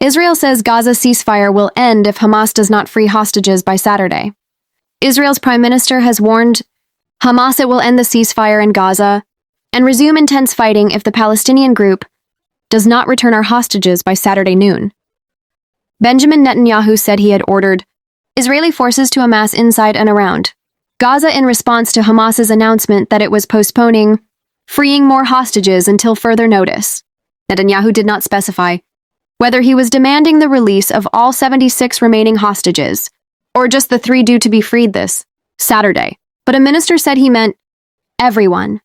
Israel says Gaza ceasefire will end if Hamas does not free hostages by Saturday. Israel's prime minister has warned Hamas it will end the ceasefire in Gaza and resume intense fighting if the Palestinian group does not return our hostages by Saturday noon. Benjamin Netanyahu said he had ordered Israeli forces to amass inside and around Gaza in response to Hamas's announcement that it was postponing freeing more hostages until further notice. Netanyahu did not specify whether he was demanding the release of all 76 remaining hostages or just the 3 due to be freed this Saturday, but a minister said he meant everyone.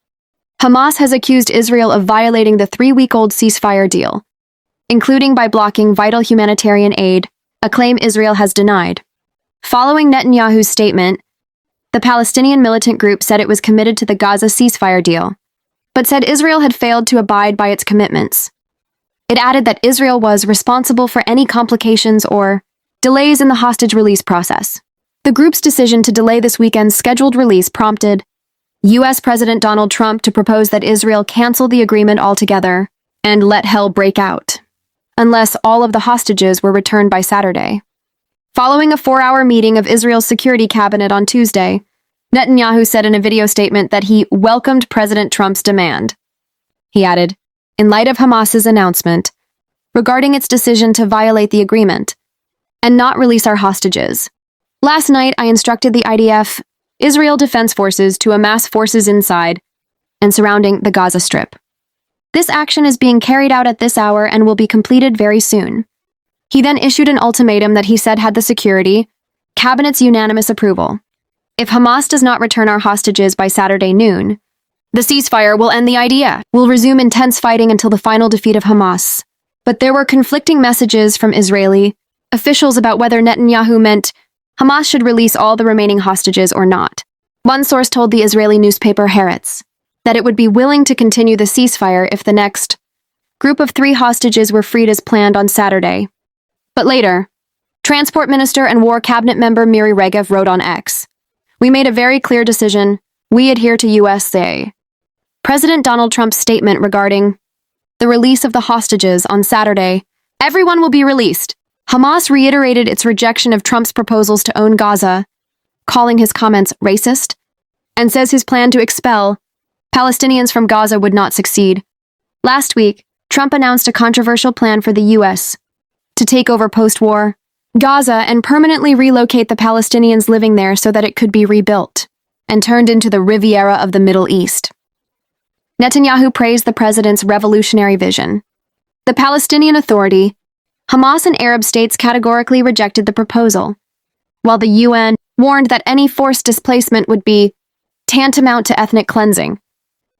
Hamas has accused Israel of violating the 3-week-old ceasefire deal, including by blocking vital humanitarian aid, a claim Israel has denied. Following Netanyahu's statement, the Palestinian militant group said it was committed to the Gaza ceasefire deal, but said Israel had failed to abide by its commitments. It added that Israel was responsible for any complications or delays in the hostage release process. The group's decision to delay this weekend's scheduled release prompted U.S. President Donald Trump to propose that Israel cancel the agreement altogether and let hell break out, unless all of the hostages were returned by Saturday. Following a 4-hour meeting of Israel's security cabinet on Tuesday, Netanyahu said in a video statement that he welcomed President Trump's demand. He added, in light of Hamas's announcement regarding its decision to violate the agreement and not release our hostages, last night I instructed the IDF, Israel Defense Forces, to amass forces inside and surrounding the Gaza Strip. This action is being carried out at this hour and will be completed very soon. He then issued an ultimatum that he said had the security cabinet's unanimous approval. If Hamas does not return our hostages by Saturday noon, the ceasefire will end the idea. We'll resume intense fighting until the final defeat of Hamas. But there were conflicting messages from Israeli officials about whether Netanyahu meant Hamas should release all the remaining hostages or not. One source told the Israeli newspaper Haaretz that it would be willing to continue the ceasefire if the next group of 3 hostages were freed as planned on Saturday. But later, Transport Minister and War Cabinet member Miri Regev wrote on X, "We made a very clear decision. We adhere to USA." President Donald Trump's statement regarding the release of the hostages on Saturday, everyone will be released. Hamas reiterated its rejection of Trump's proposals to own Gaza, calling his comments racist, and says his plan to expel Palestinians from Gaza would not succeed. Last week, Trump announced a controversial plan for the U.S. to take over post-war Gaza and permanently relocate the Palestinians living there so that it could be rebuilt and turned into the Riviera of the Middle East. Netanyahu praised the president's revolutionary vision. The Palestinian Authority, Hamas, and Arab states categorically rejected the proposal, while the UN warned that any forced displacement would be tantamount to ethnic cleansing.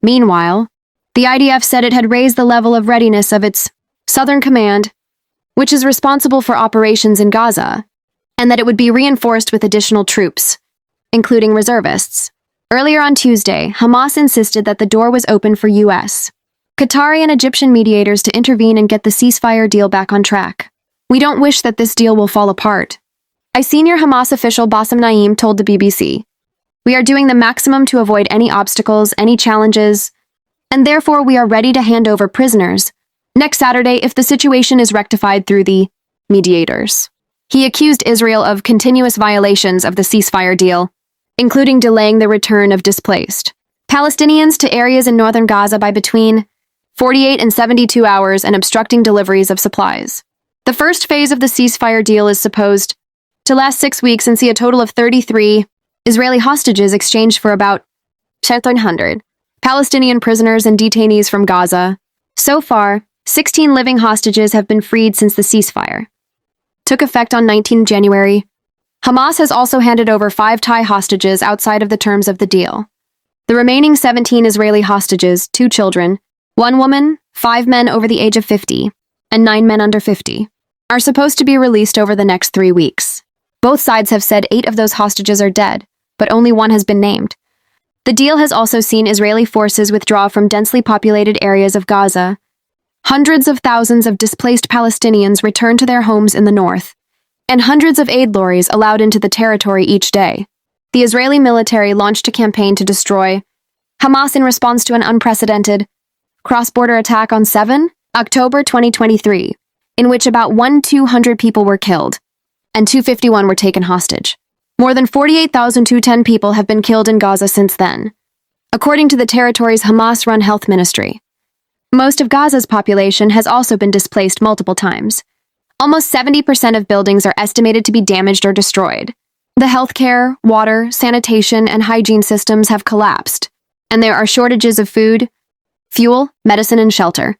Meanwhile, the IDF said it had raised the level of readiness of its Southern Command, which is responsible for operations in Gaza, and that it would be reinforced with additional troops, including reservists. Earlier on Tuesday, Hamas insisted that the door was open for U.S., Qatari, and Egyptian mediators to intervene and get the ceasefire deal back on track. "We don't wish that this deal will fall apart," a senior Hamas official Bassem Naim told the BBC. "We are doing the maximum to avoid any obstacles, any challenges, and therefore we are ready to hand over prisoners next Saturday if the situation is rectified through the mediators." He accused Israel of continuous violations of the ceasefire deal, including delaying the return of displaced Palestinians to areas in northern Gaza by between 48 and 72 hours and obstructing deliveries of supplies. The first phase of the ceasefire deal is supposed to last 6 weeks and see a total of 33 Israeli hostages exchanged for about 1,700 Palestinian prisoners and detainees from Gaza. So far, 16 living hostages have been freed since the ceasefire took effect on 19 January. Hamas has also handed over 5 Thai hostages outside of the terms of the deal. The remaining 17 Israeli hostages, 2 children, 1 woman, 5 men over the age of 50, and 9 men under 50, are supposed to be released over the next 3 weeks. Both sides have said 8 of those hostages are dead, but only 1 has been named. The deal has also seen Israeli forces withdraw from densely populated areas of Gaza. Hundreds of thousands of displaced Palestinians return to their homes in the north, and hundreds of aid lorries allowed into the territory each day. The Israeli military launched a campaign to destroy Hamas in response to an unprecedented cross-border attack on 7 October 2023. in which about 200 people were killed, and 251 were taken hostage. More than 48,210 people have been killed in Gaza since then, according to the territory's Hamas-run health ministry. Most of Gaza's population has also been displaced multiple times. Almost 70% of buildings are estimated to be damaged or destroyed. The healthcare, water, sanitation, and hygiene systems have collapsed, and there are shortages of food, fuel, medicine, and shelter.